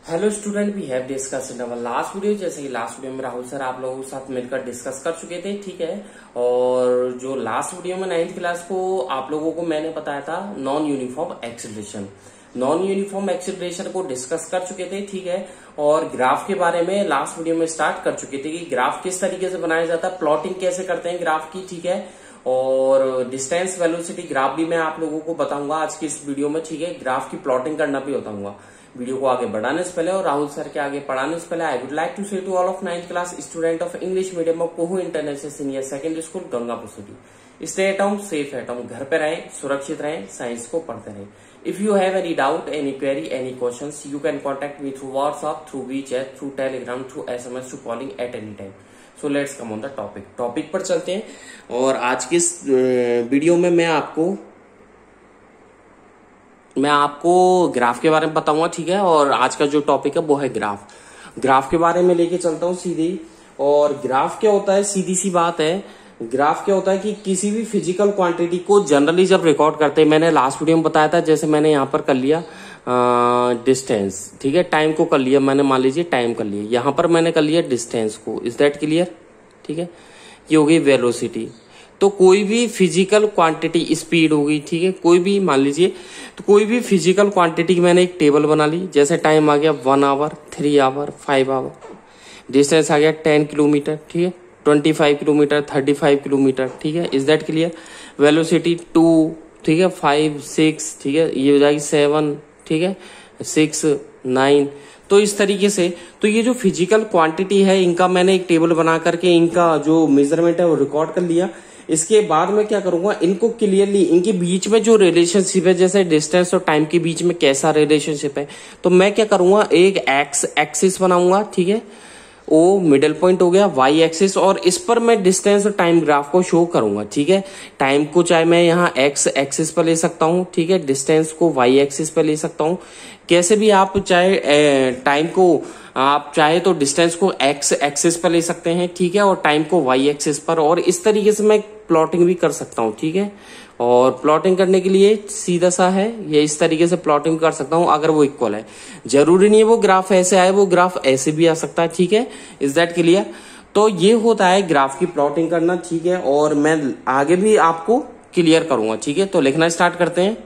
Hello student, we have discuss in our last video. जैसे कि last video में Rahul sir आप लोगों के साथ मिलकर डिस्कस कर चुके थे, ठीक है। और जो लास्ट वीडियो में 9th क्लास को आप लोगों को मैंने बताया था नॉन यूनिफॉर्म एक्सीलरेशन को डिस्कस कर चुके थे, ठीक है। और ग्राफ के बारे में लास्ट वीडियो में स्टार्ट कर चुके थे कि ग्राफ किस तरीके से बनाया जाता है, प्लॉटिंग कैसे करते हैं ग्राफ की, ठीक है। और डिस्टेंस वेलोसिटी ग्राफ भी मैं आप लोगों को बताऊंगा आज की इस वीडियो में, ठीक है। ग्राफ की प्लॉटिंग करना भी बताऊंगा। वीडियो को आगे बढ़ाने से पहले और राहुल सर के आगे पढ़ाने से पहले I would like to say to all of 9th class student of English medium of Kohu international senior secondary school Gangapur city, stay at home, safe at home, घर पे रहें, सुरक्षित रहें, साइंस को पढ़ते रहें। If you have any doubt, any query, any questions, you can contact me through WhatsApp, through WeChat, through Telegram, through SMS, through calling at any time. So let's come on the topic पर चलते हैं। और आज की इस video में मैं आपको ग्राफ के बारे में बताऊंगा, ठीक है। और आज का जो टॉपिक है वो है ग्राफ के बारे में लेके चलता हूं सीधे। और ग्राफ क्या होता है, सीधी सी बात है, ग्राफ क्या होता है कि किसी भी फिजिकल क्वांटिटी को जनरली जब रिकॉर्ड करते हैं, मैंने लास्ट वीडियो में बताया था, जैसे मैंने यहाँ पर कर लिया डिस्टेंस, ठीक है, टाइम को कर लिया मैंने, मान लीजिए टाइम कर लिया, यहाँ पर मैंने कर लिया डिस्टेंस को, इज दैट क्लियर, ठीक है। ये हो गई वेलोसिटी। तो कोई भी फिजिकल क्वांटिटी, स्पीड होगी, ठीक है, कोई भी मान लीजिए, तो कोई भी फिजिकल क्वांटिटी की मैंने एक टेबल बना ली। जैसे टाइम आ गया 1 आवर, 3 आवर, 5 आवर, डिस्टेंस आ गया 10 किलोमीटर, ठीक है, 25 किलोमीटर, 35 किलोमीटर, ठीक है, इज दैट क्लियर। वेलोसिटी 2, ठीक है, 5, 6, ठीक है, ये हो जाएगी 7, ठीक है, 6, 9। तो इस तरीके से, तो ये जो फिजिकल क्वांटिटी है, इनका मैंने एक टेबल बना करके इनका जो मेजरमेंट है वो रिकॉर्ड कर लिया। इसके बाद में क्या करूंगा, इनको क्लियरली, इनके बीच में जो रिलेशनशिप है, जैसे डिस्टेंस और टाइम के बीच में कैसा रिलेशनशिप है, तो मैं क्या करूंगा, एक एक्सिस बनाऊंगा, ठीक है, वो मिडिल पॉइंट हो गया, वाई एक्सिस, और इस पर मैं डिस्टेंस और टाइम ग्राफ को शो करूंगा, ठीक है। टाइम को चाहे मैं यहाँ एक्स एक्सिस पर ले सकता हूँ, ठीक है, डिस्टेंस को वाई एक्सिस पर ले सकता हूँ, कैसे भी आप चाहे टाइम को आप चाहे तो डिस्टेंस को एक्स एक्सिस पर ले सकते हैं, ठीक है, और टाइम को वाई एक्सिस पर, और इस तरीके से मैं प्लॉटिंग भी कर सकता हूँ, ठीक है। और प्लॉटिंग करने के लिए सीधा सा है, ये इस तरीके से प्लॉटिंग कर सकता हूं अगर वो इक्वल है। जरूरी नहीं है वो ग्राफ ऐसे आए, वो ग्राफ ऐसे भी आ सकता है, ठीक है, इज दैट क्लियर। तो ये होता है ग्राफ की प्लॉटिंग करना, ठीक है। और मैं आगे भी आपको क्लियर करूंगा, ठीक है। तो लिखना स्टार्ट करते हैं,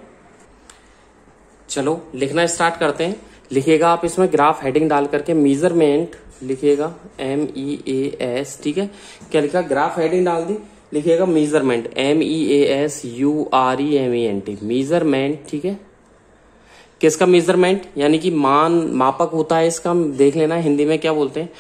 चलो लिखना स्टार्ट करते हैं। लिखिएगा आप इसमें ग्राफ हेडिंग डाल करके मेजरमेंट लिखिएगा, MEAS, ठीक है। क्या लिखा, ग्राफ हेडिंग डाल दी, लिखिएगा मेजरमेंट, MEASUREMENT, मेजरमेंट, ठीक है। किसका मेजरमेंट, यानी कि मापक होता है इसका, देख लेना हिंदी में क्या बोलते हैं,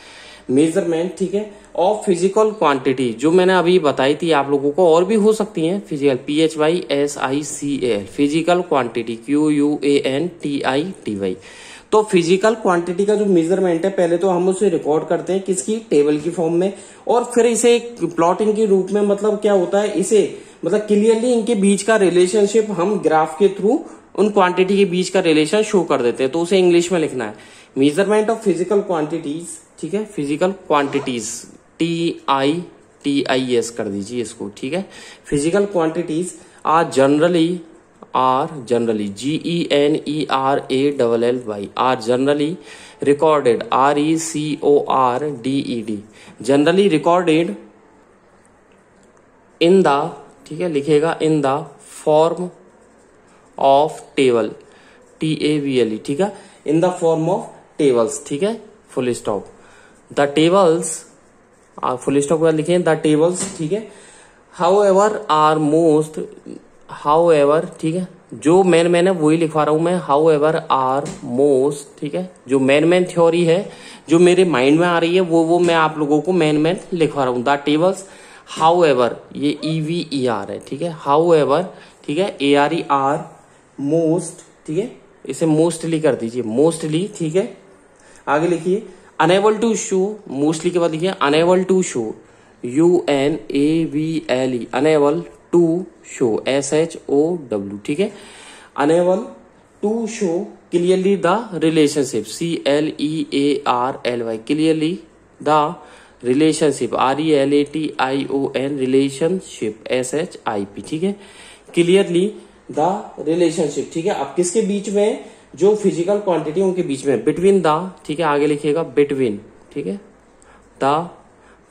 मेजरमेंट, ठीक है। ऑफ फिजिकल क्वांटिटी, जो मैंने अभी बताई थी आप लोगों को, और भी हो सकती है physical, PHYSICAL, physical quantity, QUANTITY। तो फिजिकल क्वांटिटी का जो मेजरमेंट है, पहले तो हम उसे रिकॉर्ड करते हैं किसकी, टेबल की फॉर्म में, और फिर इसे प्लॉटिंग के रूप में, मतलब क्या होता है, इसे मतलब क्लियरली इनके बीच का रिलेशनशिप हम ग्राफ के थ्रू उन क्वांटिटी के बीच का रिलेशन शो कर देते हैं। तो उसे इंग्लिश में लिखना है, मेजरमेंट ऑफ फिजिकल क्वांटिटीज, ठीक है, फिजिकल क्वांटिटीज, TITIS कर दीजिए इसको, ठीक है। Physical quantities are generally GENERALLY are generally recorded, RECORDED, generally recorded in the, ठीक है, लिखेगा in the form of table, TABLE, ठीक है, in the form of tables, ठीक है, full stop, the tables, full stop के बाद लिखे the tables, ठीक है, however, ठीक है, जो मेन है वही लिखवा रहा हूं मैं, however are most, ठीक है, जो मेन थ्योरी है जो मेरे माइंड में आ रही है वो मैं आप लोगों को मेन लिखवा रहा हूं। द टेबल्स however, ये EVER है, ठीक है, however, ठीक है, ARE are most, ठीक है, इसे मोस्टली कर दीजिए, मोस्टली, ठीक है। आगे लिखिए अनेबल टू शो, मोस्टली के बाद लिखिए unable to show, UNAVLE, unable to show, SHOW, ठीक है, unable to show clearly the relationship, CLEARLY, clearly the relationship, RELATION, relationship, SHIP, ठीक है, क्लियरली द रिलेशनशिप, ठीक है। अब किसके बीच में, जो फिजिकल क्वांटिटी उनके बीच में, बिटवीन द, ठीक है, आगे लिखिएगा बिटवीन, ठीक है, द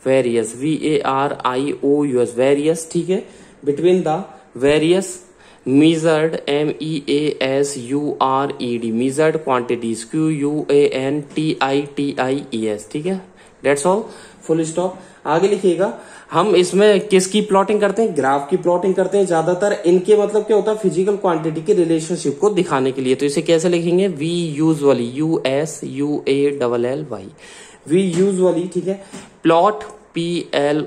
वेरियस, VARIOUS, वेरियस, ठीक है, between the various measured, MEASURED, measured quantities, QUANTITIES, ठीक है, डेट्स ऑल, फुल स्टॉप। आगे लिखिएगा, हम इसमें किसकी प्लॉटिंग करते हैं, ग्राफ की प्लॉटिंग करते हैं ज्यादातर। इनके मतलब क्या होता है, फिजिकल क्वांटिटी के रिलेशनशिप को दिखाने के लिए। तो इसे कैसे लिखेंगे, we usually, USUALLY, we usually, ठीक है, प्लॉट PL,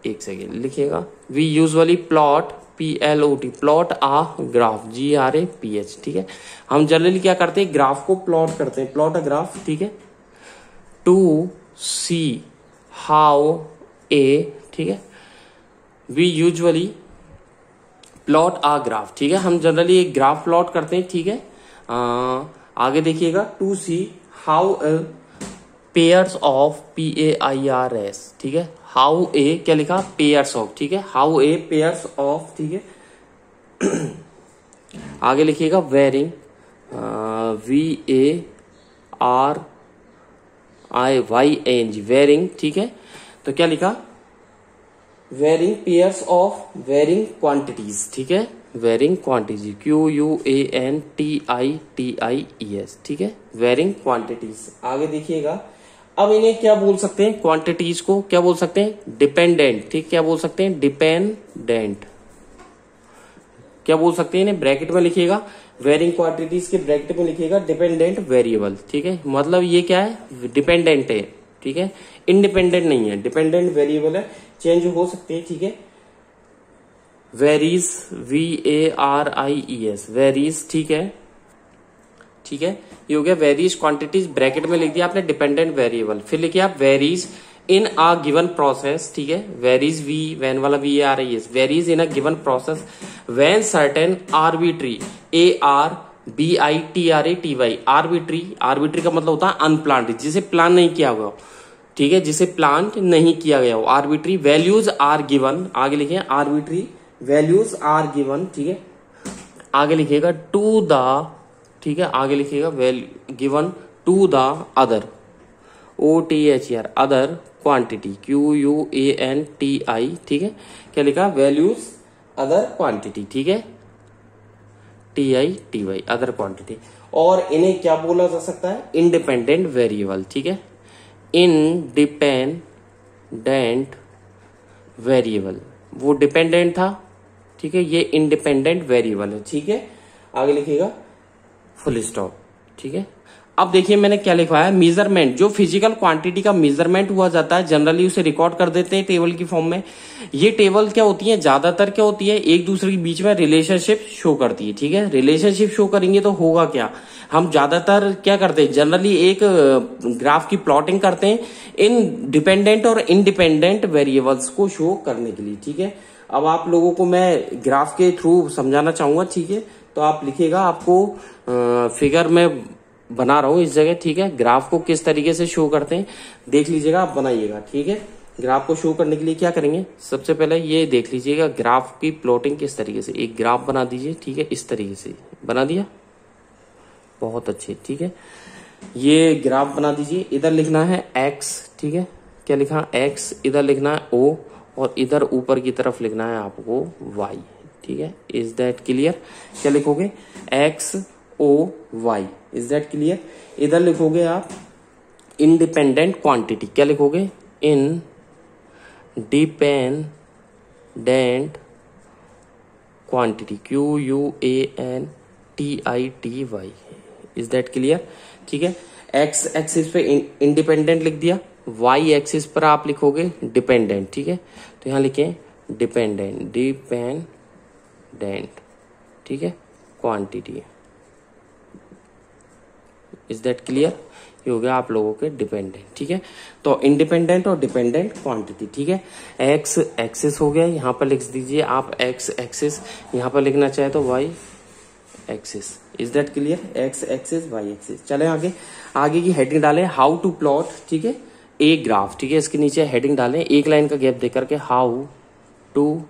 एक सेकेंड लिखिएगा, we usually plot PLOT, plot a graph, GRAPH, ठीक है। हम जनरली क्या करते हैं, ग्राफ को प्लॉट करते हैं, प्लॉट अ ग्राफ, ठीक है, टू सी हाउ ए, ठीक है, we usually plot a graph, ठीक है, हम जनरली एक ग्राफ प्लॉट करते हैं, ठीक है। आगे देखिएगा, to see how pairs of PAIRS, ठीक है, हाउ ए क्या लिखा, पेयर्स ऑफ, ठीक है, हाउ ए पेयर्स ऑफ, ठीक है। आगे लिखिएगा वेरिंग, VARIYNG, वेरिंग, ठीक है। तो क्या लिखा, varying pairs of varying quantities, ठीक है, वेरिंग क्वांटिटीज, QUANTITIES, ठीक है, वेरिंग क्वांटिटीज। आगे देखिएगा, अब इन्हें क्या बोल सकते हैं, क्वांटिटीज को क्या बोल सकते हैं, डिपेंडेंट, ठीक, क्या बोल सकते हैं, डिपेंडेंट, क्या बोल सकते हैं, इन्हें ब्रैकेट में लिखिएगा, वेरिंग क्वांटिटीज के ब्रैकेट में लिखिएगा डिपेंडेंट वेरिएबल, ठीक है। मतलब ये क्या है, डिपेंडेंट है, ठीक है, इंडिपेंडेंट नहीं है, डिपेंडेंट वेरिएबल है, चेंज हो सकते हैं, ठीक है। वेरीज, VARIES, वेरीज, ठीक है, ठीक है, ये हो गया वेरीज क्वांटिटीज, ब्रैकेट में लिख दिया आपने डिपेंडेंट वेरिएबल। फिर लिखिए आप varies in a given process, ठीक है, वेरीज वैन वाला VARIES, varies in a given process when certain arbitrary, ARBITRATY, arbitrary, arbitrary का मतलब होता है अनप्लान्ड, जिसे प्लान नहीं किया हुआ, ठीक है, जिसे प्लान नहीं किया गया हो, आर्बिट्री वैल्यूज आर गिवन। आगे लिखिए, आर्बिट्री वैल्यूज आर गिवन, ठीक है। आगे लिखिएगा टू द, ठीक है, आगे लिखिएगा given to the other, OTHER, other quantity, QUANTI, ठीक है, क्या लिखा, वैल्यूज अदर क्वांटिटी, ठीक है, TITY, अदर क्वांटिटी। और इन्हें क्या बोला जा सकता है, इंडिपेंडेंट वेरिएबल, ठीक है, इंडिपेंडेंट वेरिएबल, वो डिपेंडेंट था, ठीक है, ये इंडिपेंडेंट वेरिएबल है, ठीक है। आगे लिखिएगा, फुल स्टॉप, ठीक है। अब देखिए मैंने क्या लिखवाया, मेजरमेंट, जो फिजिकल क्वांटिटी का मेजरमेंट हुआ जाता है जनरली उसे रिकॉर्ड कर देते हैं टेबल की फॉर्म में। ये टेबल क्या होती है, ज्यादातर क्या होती है, एक दूसरे के बीच में रिलेशनशिप शो करती है, ठीक है। रिलेशनशिप शो करेंगे तो होगा क्या, हम ज्यादातर क्या करते हैं, जनरली एक ग्राफ की प्लॉटिंग करते हैं इन डिपेंडेंट और इंडिपेंडेंट वेरिएबल्स को शो करने के लिए, ठीक है। अब आप लोगों को मैं ग्राफ के थ्रू समझाना चाहूंगा, ठीक है। तो आप लिखिएगा, आपको फिगर में बना रहा हूं इस जगह, ठीक है। ग्राफ को किस तरीके से शो करते हैं देख लीजिएगा, आप बनाइएगा, ठीक है। ग्राफ को शो करने के लिए क्या करेंगे, सबसे पहले ये देख लीजिएगा ग्राफ की प्लॉटिंग किस तरीके से, एक ग्राफ बना दीजिए, ठीक है, इस तरीके से बना दिया, बहुत अच्छे, ठीक है। ये ग्राफ बना दीजिए, इधर लिखना है x, ठीक है, क्या लिखा x, इधर लिखना है o, और इधर ऊपर की तरफ लिखना है आपको y, ठीक है। इज दैट क्लियर, क्या लिखोगे, x O Y, is that clear. इधर लिखोगे आप इंडिपेंडेंट क्वांटिटी, क्या लिखोगे, independent quantity, QUANTITY, is that clear, ठीक है। एक्स एक्सिस पे इंडिपेंडेंट लिख दिया, वाई एक्सिस पर आप लिखोगे डिपेंडेंट, ठीक है। तो यहां लिखें डिपेंडेंट, ठीक है, क्वांटिटी, इज दैट क्लियर। ये हो गया आप लोगों के डिपेंडेंट, ठीक है। तो इंडिपेंडेंट और डिपेंडेंट क्वांटिटी, ठीक है। एक्स एक्सिस हो गया, यहां पर लिख दीजिए आप एक्स एक्सिस, यहां पर लिखना चाहे तो Y axis, is that clear, X axis Y axis. चले आगे, आगे की हेडिंग डालें, हाउ टू प्लॉट, ठीक है, ए ग्राफ, ठीक है। इसके नीचे हेडिंग डालें, एक लाइन का गैप देकर के, how to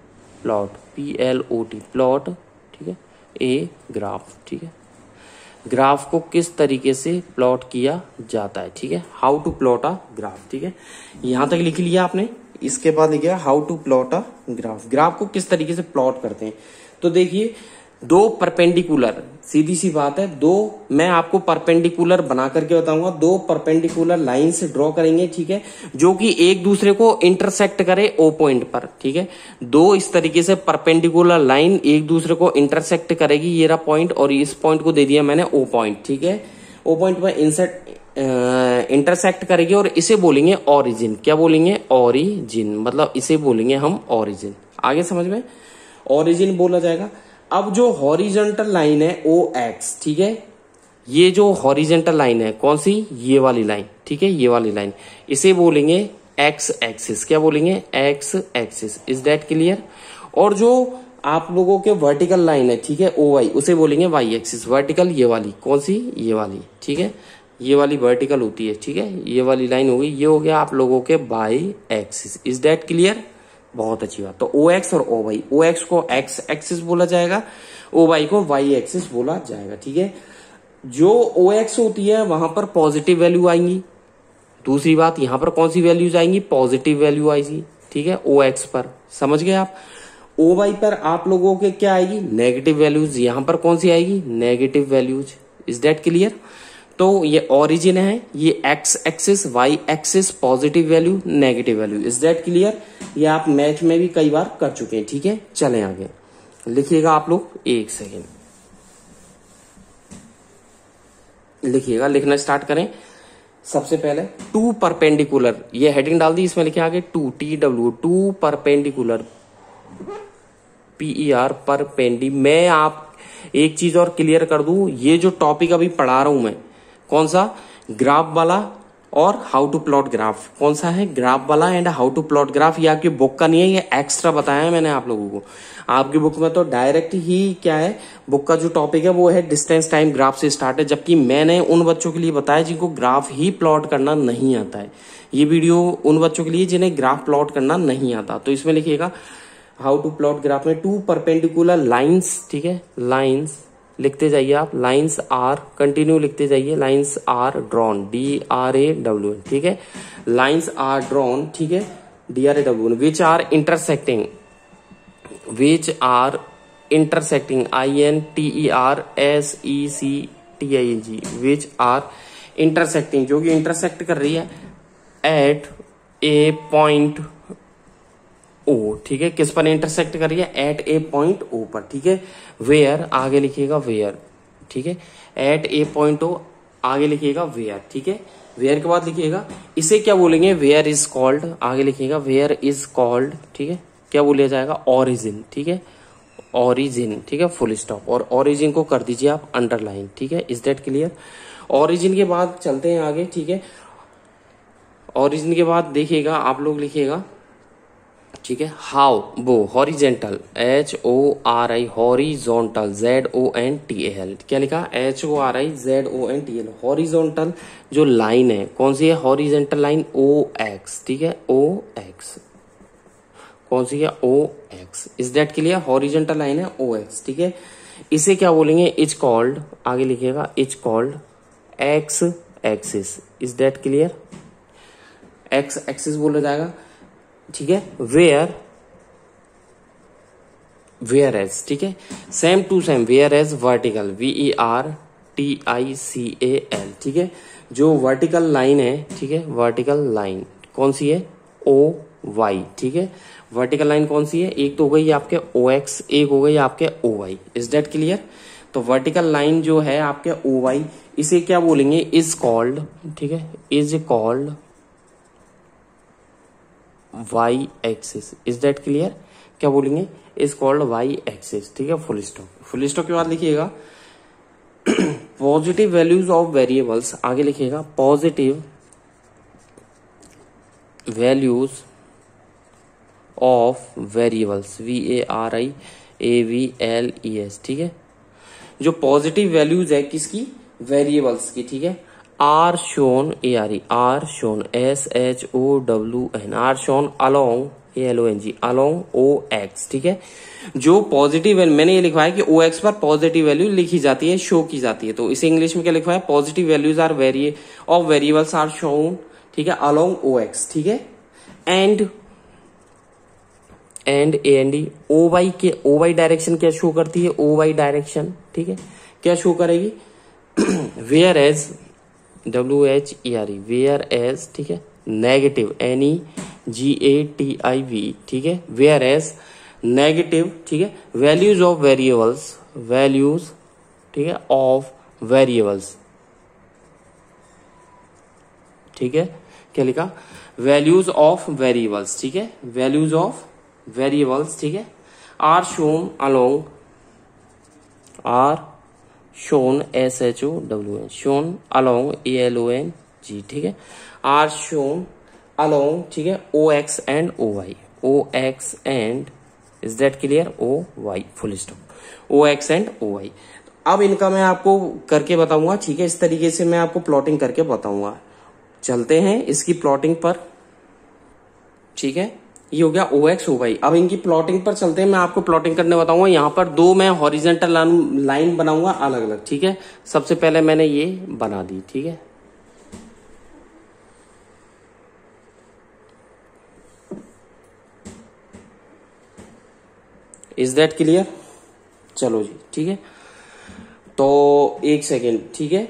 plot, PLOT, plot, ठीक है, ए ग्राफ, ठीक है। ग्राफ को किस तरीके से प्लॉट किया जाता है, ठीक है, how to plot a graph, ठीक है, यहां तक लिख लिया आपने। इसके बाद लिखा how to plot a graph, graph को किस तरीके से प्लॉट करते हैं। तो देखिए दो परपेंडिकुलर, सीधी सी बात है, दो मैं आपको परपेंडिकुलर बना करके बताऊंगा, दो परपेंडिकुलर लाइन से ड्रॉ करेंगे, ठीक है, जो कि एक दूसरे को इंटरसेक्ट करे ओ पॉइंट पर, ठीक है, दो इस तरीके से परपेंडिकुलर लाइन एक दूसरे को इंटरसेक्ट करेगी, ये रहा पॉइंट और इस पॉइंट को दे दिया मैंने ओ पॉइंट, ठीक है, ओ पॉइंट पर इंटरसेक्ट करेगी और इसे बोलेंगे ओरिजिन। क्या बोलेंगे? ओरिजिन, मतलब इसे बोलेंगे हम ओरिजिन। आगे समझ में, ओरिजिन बोला जाएगा। अब जो हॉरिजॉन्टल लाइन है ओ एक्स, ठीक है, ये जो हॉरिजॉन्टल लाइन है कौन सी? ये वाली लाइन, ठीक है, ये वाली लाइन, इसे बोलेंगे एक्स एक्सिस। क्या बोलेंगे? X axis. Is that clear? और जो आप लोगों के वर्टिकल लाइन है, ठीक है, ओ वाई, उसे बोलेंगे वाई एक्सिस। वर्टिकल ये वाली, कौन सी? ये वाली, ठीक है, ये वाली वर्टिकल होती है, ठीक है, ये वाली लाइन हो गई, ये हो गया आप लोगों के Y axis. Is that clear? बहुत अच्छी बात। तो ओ एक्स और ओ वाई, ओ एक्स को एक्स एक्सिस बोला जाएगा, ओ वाई को वाई एक्सिस बोला जाएगा, ठीक है। जो ओ एक्स होती है वहां पर पॉजिटिव वैल्यू आएंगी। दूसरी बात, यहां पर कौन सी वैल्यूज आएंगी? पॉजिटिव वैल्यू आएगी, ठीक है, ओ एक्स पर। समझ गए आप? ओ वाई पर आप लोगों के क्या आएगी? Negative values. यहां पर कौन सी आएगी? Negative values. Is that clear? तो ये ओरिजिन है, ये X axis, Y axis, positive value, negative value. Is that clear? ये आप मैथ में भी कई बार कर चुके हैं, ठीक है। चलें आगे, लिखिएगा आप लोग, एक सेकेंड लिखिएगा, लिखना स्टार्ट करें। सबसे पहले टू परपेंडिकुलर, ये हेडिंग डाल दी, इसमें लिखे आगे two, TW, two perpendicular, PER, perpendicular. मैं आप एक चीज और क्लियर कर दूं, ये जो टॉपिक अभी पढ़ा रहा हूं मैं, कौन सा? ग्राफ वाला और हाउ टू प्लॉट ग्राफ। कौन सा है? ग्राफ वाला and how to plot graph. ये आपकी बुक का नहीं है, ये एक्स्ट्रा बताया है मैंने आप लोगों को। आपकी बुक में तो डायरेक्ट ही क्या है, बुक का जो टॉपिक है वो है डिस्टेंस टाइम ग्राफ से स्टार्ट है, जबकि मैंने उन बच्चों के लिए बताया जिनको ग्राफ ही प्लॉट करना नहीं आता है। ये वीडियो उन बच्चों के लिए जिन्हें ग्राफ प्लॉट करना नहीं आता। तो इसमें लिखिएगा हाउ टू प्लॉट ग्राफ में टू परपेंडिकुलर लाइन्स, ठीक है, लाइन्स लिखते जाइए आप, लाइन्स आर, कंटिन्यू लिखते जाइए, लाइन्स आर ड्रॉन, DRAW, ठीक है, लाइन्स आर ड्रॉन, ठीक है, DRAW, which are intersecting, which are intersecting, INTERSECTING, which are intersecting, जो कि इंटरसेक्ट कर रही है एट ए पॉइंट ओ, ठीक है, किस पर इंटरसेक्ट कर रही है? एट ए पॉइंट ओ पर, ठीक है। वेयर, आगे लिखिएगा वेयर, ठीक है, एट ए पॉइंट ओ, आगे लिखिएगा वेयर, ठीक है। वेयर के बाद लिखिएगा, इसे क्या बोलेंगे? वेयर इज कॉल्ड, आगे लिखिएगा वेयर इज कॉल्ड, ठीक है, क्या बोलिया जाएगा? ओरिजिन, ठीक है, ओरिजिन, ठीक है, फुल स्टॉप। और ओरिजिन को कर दीजिए आप अंडरलाइन, ठीक है। Is that clear? ओरिजिन के बाद चलते हैं आगे, ठीक है। ओरिजिन के बाद देखिएगा आप लोग, लिखिएगा, ठीक है, हाउ, वो हॉरिजेंटल, HORI, हॉरिजॉन्टल, ZONTAL, क्या लिखा? HORI ZONTAL, हॉरिजॉन्टल जो लाइन है कौन सी है? हॉरिजेंटल लाइन OX, ठीक है, OX, कौन सी है? OX। Is that clear? Horizontal line है OX, ठीक है। इसे क्या बोलेंगे? इज कॉल्ड, आगे लिखिएगा, is called X axis. Is that clear? X axis बोला जाएगा, ठीक है। वेयर, वेयर एज, ठीक है, same to same, whereas vertical, VERTICAL, ठीक है, जो वर्टिकल लाइन है, ठीक है, वर्टिकल लाइन कौन सी है? OY, ठीक है, वर्टिकल लाइन कौन सी है? एक तो हो गई आपके OX, एक हो गई आपके OY। Is that clear? तो वर्टिकल लाइन जो है आपके OY, इसे क्या बोलेंगे? इज कॉल्ड, ठीक है, is called Y axis. Is that clear? क्या बोलेंगे? इज कॉल्ड वाई एक्सिस, ठीक है, फुल स्टॉप। फुल स्टॉप के बाद लिखिएगा पॉजिटिव वैल्यूज ऑफ वेरिएबल्स, आगे लिखिएगा positive values of variables, VARIABLES, ठीक है। जो पॉजिटिव वैल्यूज है किसकी? वेरिएबल्स की, ठीक है। Are shown, ARE, are shown, SHOWN, are shown along, ALONG, along OX, ठीक है। जो पॉजिटिव वैल्यू मैंने ये लिखवाया कि OX पर पॉजिटिव वैल्यू लिखी जाती है, शो की जाती है, तो इसे इंग्लिश में क्या लिखवाया, positive values are of variables are shown, ठीक है, अलोंग OX, ठीक है। एंड AND OY डायरेक्शन क्या शो करती है, OY डायरेक्शन, ठीक है, क्या शो करेगी, whereas WHERE, whereas, ठीक है, नेगेटिव NEGATIV, ठीक है, वेयर एज नेगेटिव, ठीक है, वैल्यूज ऑफ वेरिएबल्स, वैल्यूज, ठीक है, ऑफ वेरिएबल्स, ठीक है, क्या लिखा, वैल्यूज ऑफ वेरिएबल्स, ठीक है, वैल्यूज ऑफ वेरिएबल्स, ठीक है, are shown along, are shown SHOWN, shown along ALONG, ठीक है, आर शोन अलोंग, ठीक है, OX and OX and, is that clear, OY, full stop, OX and OY। अब इनका मैं आपको करके बताऊंगा, ठीक है, इस तरीके से मैं आपको प्लॉटिंग करके बताऊंगा। चलते हैं इसकी प्लॉटिंग पर, ठीक है, ये हो गया OX OY। अब इनकी प्लॉटिंग पर चलते हैं, मैं आपको प्लॉटिंग करने बताऊंगा। यहां पर दो मैं हॉरिजेंटल लाइन बनाऊंगा अलग अलग, ठीक है। सबसे पहले मैंने ये बना दी, ठीक है, इज दैट क्लियर, चलो जी, ठीक है। तो एक सेकेंड, ठीक है,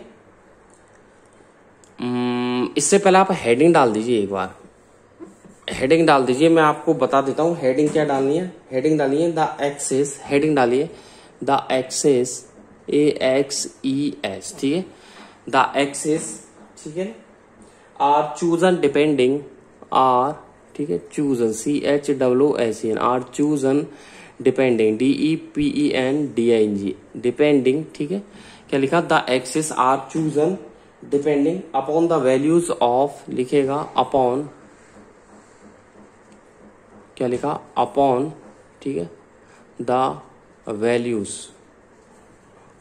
इससे पहले आप हेडिंग डाल दीजिए, एक बार हेडिंग डाल दीजिए, मैं आपको बता देता हूं हेडिंग क्या डालनी है। हेडिंग डालिए द एक्सेस, हेडिंग डालिए द एक्सेस AXES, ठीक है, द एक्सेस, ठीक है, आर चूजन डिपेंडिंग, आर, ठीक है, chosen CHOOSEN, are chosen depending DEPENDING, depending, ठीक है, क्या लिखा, the axes are chosen depending upon the values of, लिखेगा अपॉन, क्या लिखा, अपॉन, ठीक है, द वैल्यूज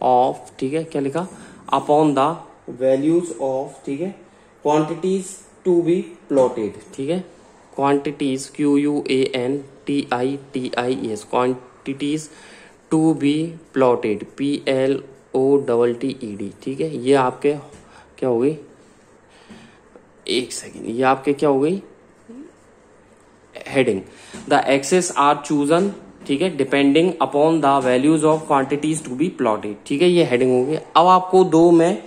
ऑफ, ठीक है, क्या लिखा, अपॉन द वैल्यूज ऑफ, ठीक है, क्वांटिटीज टू बी प्लॉटेड, ठीक है, quantities QUANTITIES, quantities to be plotted PLOTTED, ठीक है। ये आपके क्या हो गई, एक सेकेंड, ये आपके क्या हो गई, heading. The axes are chosen, ठीक है, depending upon the values of quantities to be plotted, ठीक है, ये हेडिंग होगी। अब आपको दो मैं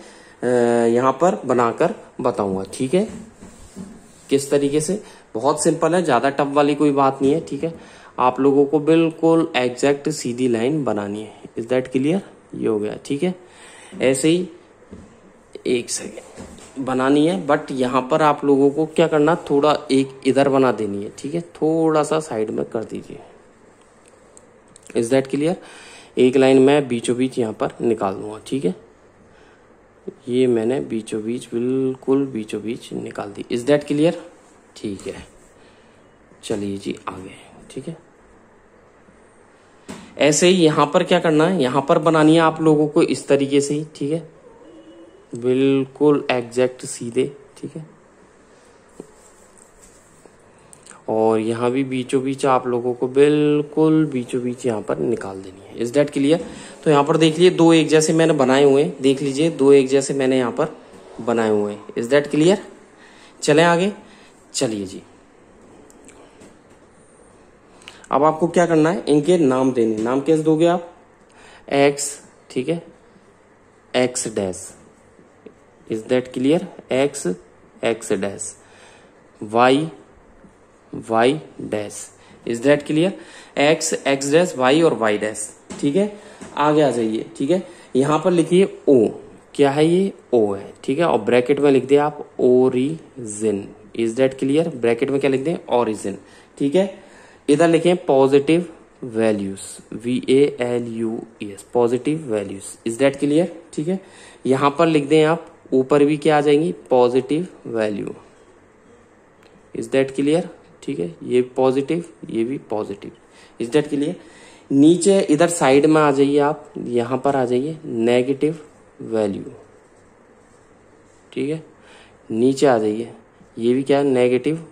यहां पर बनाकर बताऊंगा, ठीक है, किस तरीके से, बहुत सिंपल है, ज्यादा टफ वाली कोई बात नहीं है, ठीक है। आप लोगों को बिल्कुल एग्जैक्ट सीधी लाइन बनानी है, इज दैट क्लियर, ये हो गया, ठीक है। ऐसे ही एक सेकेंड बनानी है, बट यहां पर आप लोगों को क्या करना, थोड़ा एक इधर बना देनी है, ठीक है, थोड़ा सा साइड में कर दीजिए, इज दैट क्लियर। एक लाइन मैं बीचों बीच यहां पर निकाल दूंगा, ठीक है, ये मैंने बीचों बीच, बिल्कुल बीचों बीच निकाल दी, इज दैट क्लियर, ठीक है। चलिए जी आगे, ठीक है। ऐसे ही यहां पर क्या करना है, यहां पर बनानी है आप लोगों को इस तरीके से ही, ठीक है, बिल्कुल एग्जैक्ट सीधे, ठीक है। और यहां भी बीचों बीच आप लोगों को बिल्कुल बीचों बीच यहां पर निकाल देनी है, इज दैट क्लियर। तो यहां पर देख लीजिए दो एक जैसे मैंने बनाए हुए हैं, देख लीजिए दो एक जैसे मैंने यहां पर बनाए हुए हैं, इज दैट क्लियर। चलें आगे, चलिए जी। अब आपको क्या करना है, इनके नाम देने, नाम कैसे दोगे आप, एक्स, ठीक है, X dash, is that clear, X X dash, Y Y dash, is that clear, X X dash, Y और वाई डैश, ठीक है। आगे आ जाइए, ठीक है, यहां पर लिखिए ओ, क्या है ये, ओ है, ठीक है, और ब्रैकेट में लिख दिए आप origin, is that clear, bracket में क्या लिख दें, ओरिजिन, ठीक है। इधर लिखें positive values, VALUES, positive values, is that clear, ठीक है। यहां पर लिख दें आप, ऊपर भी क्या आ जाएंगी, positive value, is that clear, ठीक है, ये पॉजिटिव, ये भी पॉजिटिव, इज दैट क्लियर। नीचे इधर साइड में आ जाइए आप, यहां पर आ जाइए नेगेटिव वैल्यू, ठीक है, नीचे आ जाइए, ये भी क्या है, नेगेटिव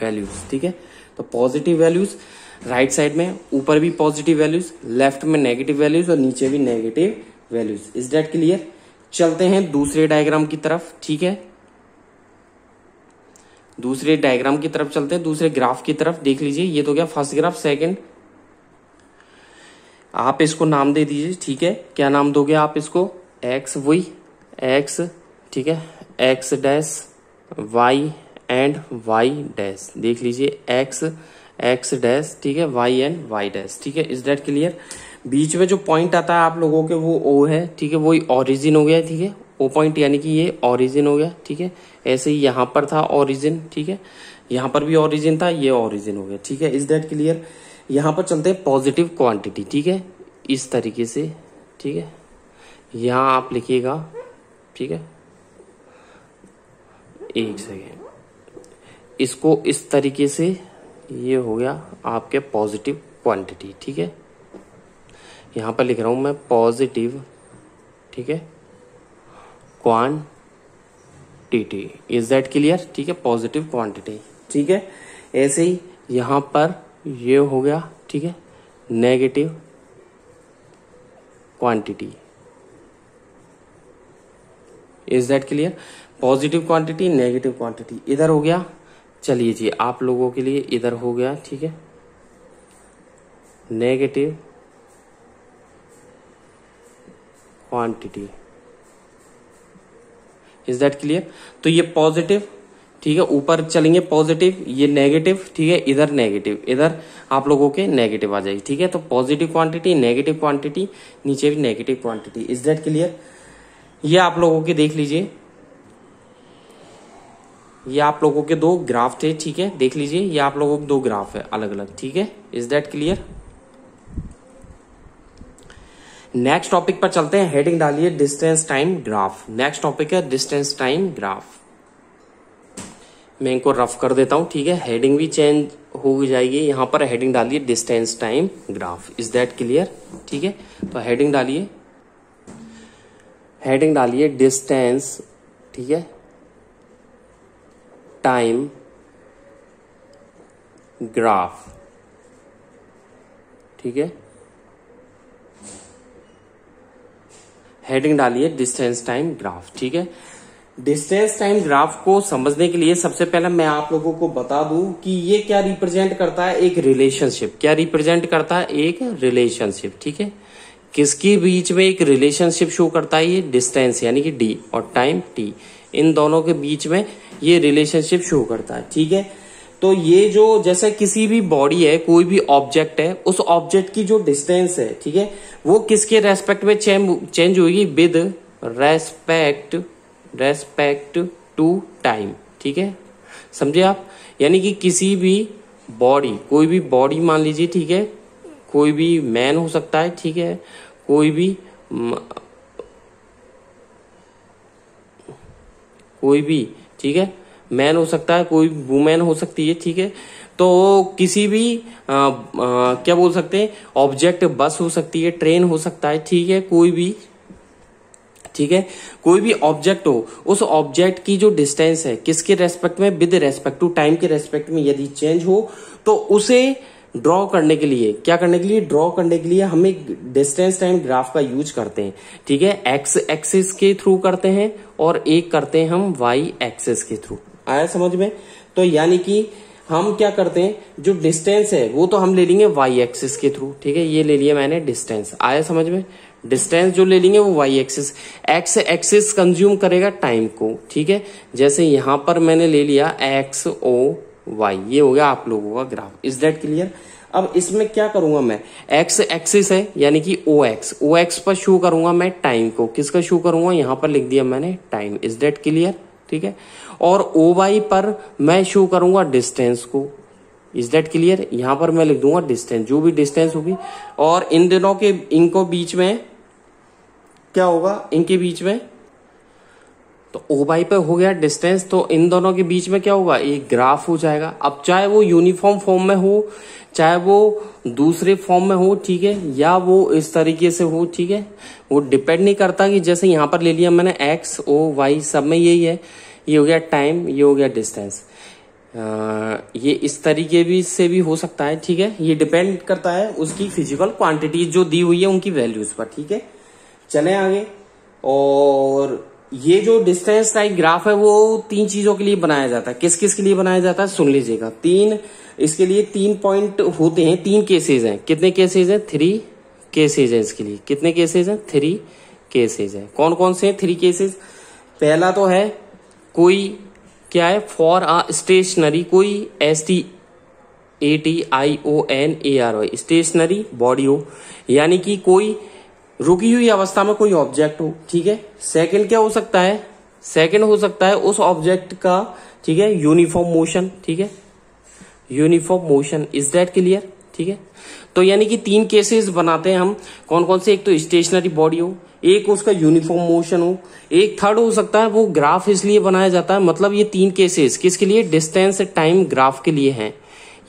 वैल्यूज, ठीक है। तो पॉजिटिव वैल्यूज राइट साइड में, ऊपर भी पॉजिटिव वैल्यूज, लेफ्ट में नेगेटिव वैल्यूज और नीचे भी negative values. Is that clear? चलते हैं दूसरे डायग्राम की तरफ, ठीक है। दूसरे डायग्राम की तरफ चलते हैं, दूसरे ग्राफ की तरफ। देख लीजिए, ये तो गया फर्स्ट ग्राफ। सेकंड, आप इसको नाम दे दीजिए, ठीक है। क्या नाम दोगे आप इसको? एक्स, वही एक्स, ठीक है, X dash Y and Y dash. देख लीजिए, एक्स एक्स डैश, ठीक है, वाई एंड वाई डैश, ठीक है। Is that clear? बीच में जो पॉइंट आता है आप लोगों के वो ओ है, ठीक है, वही ओरिजिन हो गया, ठीक है। ओ पॉइंट यानी कि ये ओरिजिन हो गया, ठीक है। ऐसे ही यहां पर था ओरिजिन, ठीक है, यहां पर भी ओरिजिन था, ये ओरिजिन हो गया, ठीक है। Is that clear? यहां पर चलते हैं पॉजिटिव क्वांटिटी, ठीक है, इस तरीके से, ठीक है। यहां आप लिखिएगा, ठीक है, एक सेकेंड, इसको इस तरीके से, ये हो गया आपके पॉजिटिव क्वांटिटी, ठीक है। यहां पर लिख रहा हूं मैं पॉजिटिव, ठीक है, क्वांटिटी। Is that clear? ठीक है, पॉजिटिव क्वांटिटी, ठीक है। ऐसे ही यहां पर ये हो गया, ठीक है, negative quantity. Is that clear? Positive quantity, negative quantity, इधर हो गया। चलिए जी, आप लोगों के लिए इधर हो गया, ठीक है, negative quantity. Is that clear? तो ये पॉजिटिव, ठीक है, ऊपर चलेंगे पॉजिटिव, ये नेगेटिव, ठीक है, इधर नेगेटिव, इधर आप लोगों के नेगेटिव आ जाएगी, ठीक है। तो पॉजिटिव क्वांटिटी, नेगेटिव क्वांटिटी, नीचे भी negative quantity. Is that clear? ये आप लोगों के देख लीजिए, ये आप लोगों के दो ग्राफ थे, ठीक है, देख लीजिए, ये आप लोगों के दो ग्राफ है अलग अलग, ठीक है। Is that clear? Next topic पर चलते हैं। हेडिंग डालिए distance time graph. Next topic है डिस्टेंस टाइम ग्राफ। मैं इनको रफ कर देता हूं, ठीक है, हेडिंग भी चेंज हो जाएगी। यहां पर हेडिंग डालिए distance time graph. Is that clear? ठीक है, तो हेडिंग डालिए, हेडिंग डालिए डिस्टेंस, ठीक है, टाइम ग्राफ, ठीक है। हेडिंग डालिए डिस्टेंस टाइम ग्राफ, ठीक है। डिस्टेंस टाइम ग्राफ को समझने के लिए सबसे पहले मैं आप लोगों को बता दूं कि ये क्या रिप्रेजेंट करता है, एक रिलेशनशिप। क्या रिप्रेजेंट करता है? एक रिलेशनशिप, ठीक है। किसके बीच में एक रिलेशनशिप शो करता है? ये डिस्टेंस यानी कि डी और टाइम टी, इन दोनों के बीच में ये रिलेशनशिप शो करता है, ठीक है। तो ये जो जैसे किसी भी बॉडी है, कोई भी ऑब्जेक्ट है, उस ऑब्जेक्ट की जो डिस्टेंस है, ठीक है, वो किसके रेस्पेक्ट में चेंज होगी? विद रेस्पेक्ट टू टाइम, ठीक है, समझे आप? यानी कि किसी भी बॉडी, कोई भी बॉडी मान लीजिए, ठीक है, कोई भी मैन हो सकता है, ठीक है, कोई भी, ठीक है, मैन हो सकता है, कोई वुमेन हो सकती है, ठीक है। तो किसी भी क्या बोल सकते हैं, ऑब्जेक्ट, बस हो सकती है, ट्रेन हो सकता है, ठीक है, कोई भी, ठीक है, कोई भी ऑब्जेक्ट हो, उस ऑब्जेक्ट की जो डिस्टेंस है किसके रेस्पेक्ट में? विद रेस्पेक्ट टू टाइम के रेस्पेक्ट में यदि चेंज हो तो उसे ड्रॉ करने के लिए, क्या करने के लिए? ड्रॉ करने के लिए हम एक डिस्टेंस टाइम ग्राफ का यूज करते हैं, ठीक है। एक्स एक्सिस के थ्रू करते हैं और एक करते हैं हम वाई एक्सिस के थ्रू। आया समझ में? तो यानी कि हम क्या करते हैं, जो डिस्टेंस है वो तो हम ले लेंगे वाई एक्सिस के थ्रू, ठीक है, ये ले लिया मैंने डिस्टेंस। आया समझ में? डिस्टेंस जो ले लेंगे वो Y axis, X axis consume करेगा टाइम को, ठीक है। जैसे यहां पर मैंने ले लिया एक्स ओ वाई, ये हो गया आप लोगों का ग्राफ। Is that clear? अब इसमें क्या करूंगा मैं, एक्स एक्सिस है यानी कि ओ एक्स पर शो करूंगा मैं टाइम को। किसका शो करूंगा? यहां पर लिख दिया मैंने टाइम। Is that clear? ठीक है। और ओ वाई पर मैं शो करूंगा डिस्टेंस को। Is that clear? यहां पर मैं लिख दूंगा डिस्टेंस, जो भी डिस्टेंस होगी। और इन दोनों के, इनको बीच में क्या होगा, इनके बीच में, तो ओ वाई पे हो गया डिस्टेंस, तो इन दोनों के बीच में क्या होगा, एक ग्राफ हो जाएगा। अब चाहे वो यूनिफॉर्म फॉर्म में हो, चाहे वो दूसरे फॉर्म में हो, ठीक है, या वो इस तरीके से हो, ठीक है, वो डिपेंड नहीं करता। कि जैसे यहां पर ले लिया मैंने एक्स ओ वाई, सब में यही है, ये हो गया टाइम, ये हो गया डिस्टेंस। ये इस तरीके भी से भी हो सकता है, ठीक है। ये डिपेंड करता है उसकी फिजिकल क्वांटिटी जो दी हुई है उनकी वैल्यूज पर, ठीक है। चले आगे। और ये जो डिस्टेंस टाइप ग्राफ है वो 3 चीजों के लिए बनाया जाता है। किस किस के लिए बनाया जाता है सुन लीजिएगा। इसके लिए 3 पॉइंट होते हैं, 3 केसेज हैं। कितने केसेज हैं? 3 केसेज है इसके लिए। कितने केसेज हैं? 3 केसेज है। कौन कौन से हैं 3 केसेज? पहला तो है कोई क्या है, फॉर अ स्टेशनरी, कोई STATIONARY स्टेशनरी बॉडी हो, यानी कि कोई रुकी हुई अवस्था में कोई ऑब्जेक्ट हो, ठीक है। सेकंड क्या हो सकता है? सेकंड हो सकता है उस ऑब्जेक्ट का, ठीक है, यूनिफॉर्म मोशन, ठीक है, uniform motion. Is that clear? ठीक है। तो यानी कि 3 केसेस बनाते हैं हम। कौन कौन से? एक तो स्टेशनरी बॉडी हो, एक उसका यूनिफॉर्म मोशन हो, एक थर्ड हो सकता है वो ग्राफ इसलिए बनाया जाता है, मतलब ये 3 केसेस किसके लिए? डिस्टेंस टाइम ग्राफ के लिए हैं।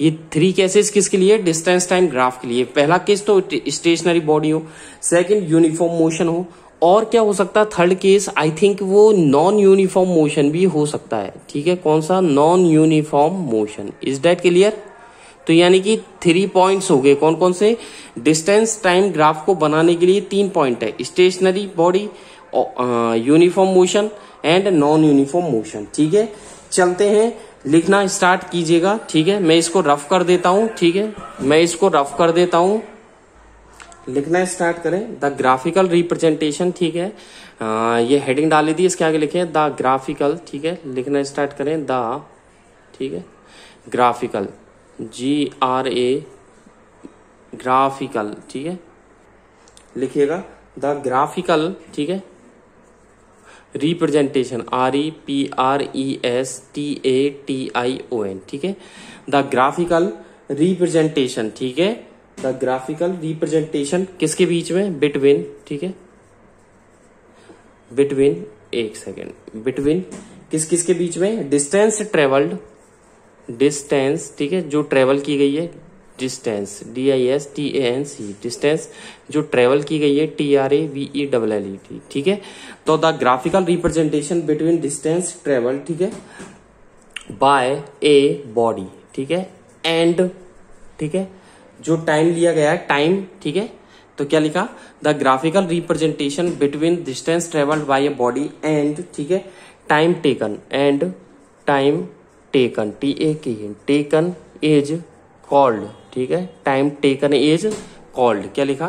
ये 3 केसेस किसके लिए? डिस्टेंस टाइम ग्राफ के लिए। पहला केस तो स्टेशनरी बॉडी हो, सेकंड यूनिफॉर्म मोशन हो, और क्या हो सकता है थर्ड केस? आई थिंक वो नॉन यूनिफॉर्म मोशन भी हो सकता है, ठीक है। कौन सा? Non uniform motion. Is that clear? तो यानी कि 3 पॉइंट्स हो गए। कौन कौन से? डिस्टेंस टाइम ग्राफ को बनाने के लिए 3 पॉइंट है, stationary body, uniform motion and non uniform motion, ठीक है। चलते हैं, लिखना स्टार्ट कीजिएगा, ठीक है। मैं इसको रफ कर देता हूं, ठीक है, मैं इसको रफ कर देता हूं। लिखना स्टार्ट करें। द ग्राफिकल रिप्रेजेंटेशन, ठीक है। ये हेडिंग डाली थी, इसके आगे लिखे द ग्राफिकल, ठीक है। लिखना स्टार्ट करें द, ठीक है, ग्राफिकल, GRA ग्राफिकल, ठीक है, लिखिएगा द ग्राफिकल, ठीक है, रिप्रेजेंटेशन REPRESTATION, ठीक है। द ग्राफिकल रिप्रेजेंटेशन, ठीक है, द ग्राफिकल रिप्रेजेंटेशन किसके बीच में? बिटवीन, ठीक है, बिटवीन, एक सेकेंड, बिटवीन किस किस के बीच में? डिस्टेंस ट्रेवल्ड, डिस्टेंस, ठीक है, जो ट्रेवल की गई है, डिस्टेंस DISTANC, डिस्टेंस जो ट्रेवल की गई है TRAVELLE, ठीक है। तो the graphical representation between distance travel, ठीक है, बाय ए बॉडी, ठीक है, एंड, ठीक है, जो टाइम लिया गया है टाइम, ठीक है। तो क्या लिखा? The graphical representation between distance travelled by a body and, ठीक है, time taken, and time taken, taken is called, ठीक है, टाइम टेकन इज कॉल्ड, क्या लिखा?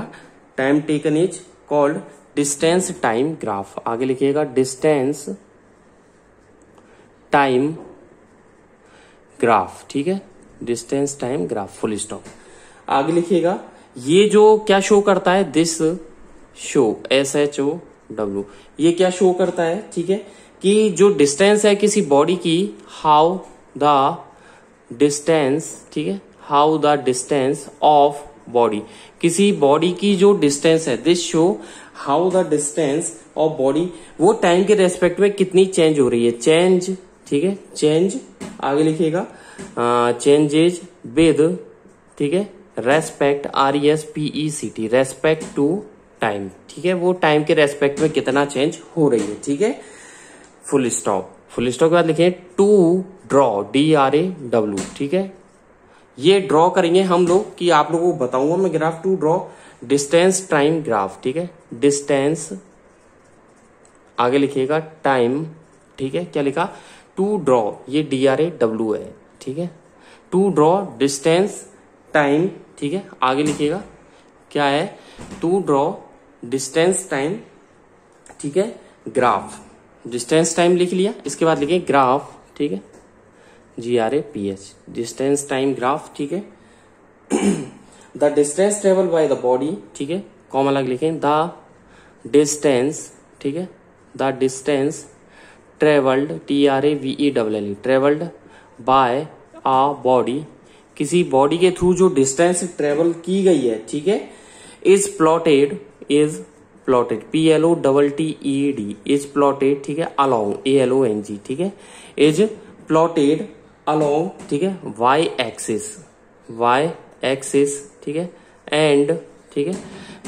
Time taken is called distance time graph. आगे लिखिएगा डिस्टेंस टाइम ग्राफ, ठीक है, distance time graph, full stop. आगे लिखिएगा ये जो क्या शो करता है? दिस शो, SHOW, ये क्या शो करता है? ठीक है, कि जो डिस्टेंस है किसी बॉडी की, हाउ द डिस्टेंस, ठीक है, how the distance of body, किसी बॉडी की जो डिस्टेंस है, this show how the distance of body, वो टाइम के रेस्पेक्ट में कितनी चेंज हो रही है, चेंज, ठीक है, चेंज। आगे लिखिएगा चेंजेज विद, ठीक है, respect, RESPECT, respect to time, ठीक है, वो टाइम के रेस्पेक्ट में कितना चेंज हो रही है, ठीक है, फुल स्टॉप। फुल स्टॉप के बाद लिखे टू ड्रॉ, DRAW, ठीक है, ये ड्रॉ करेंगे हम लोग, कि आप लोगों को बताऊंगा मैं graph, to draw distance time graph, ठीक है, डिस्टेंस, आगे लिखिएगा टाइम, ठीक है, क्या लिखा? टू ड्रॉ, ये DRAW है, ठीक है, टू ड्रॉ डिस्टेंस टाइम, ठीक है, आगे लिखिएगा क्या है? टू ड्रॉ डिस्टेंस टाइम, ठीक है, ग्राफ, डिस्टेंस टाइम लिख लिया, इसके बाद लिखिए ग्राफ, ठीक है, GRAPH, डिस्टेंस टाइम ग्राफ, ठीक है। The distance travel by the body, ठीक है, कॉमा लग लिखें, द डिस्टेंस, ठीक है, the distance travelled, TRAVELLE, travelled by a body, किसी बॉडी के थ्रू जो डिस्टेंस ट्रेवल की गई है, ठीक है, is plotted, PLOTTED, is plotted, ठीक है, अलोंग, ALONG, ठीक है, इज प्लॉटेड अलोंग, ठीक है, Y एक्सिस, ठीक है, एंड, ठीक है,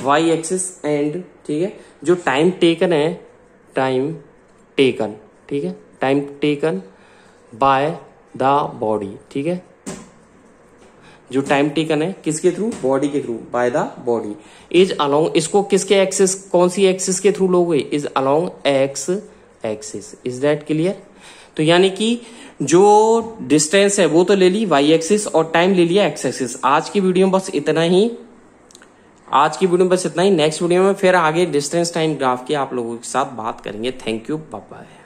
Y एक्सिस एंड, ठीक है, जो टाइम टेकन है, टाइम टेकन, ठीक है, time taken by the body, ठीक है। जो टाइम टेकन है किसके थ्रू, बॉडी के through, bye the body is along, इसको किसके एक्सिस, कौन सी एक्सिस के थ्रू लोगे, is along x axis. Is that clear. तो यानी कि जो डिस्टेंस है वो तो ले ली वाई एक्सिस और टाइम ले लिया एक्स एक्सिस। आज की वीडियो में बस इतना ही, नेक्स्ट वीडियो में फिर आगे डिस्टेंस टाइम ग्राफ की आप लोगों के साथ बात करेंगे। Thank you, bye bye.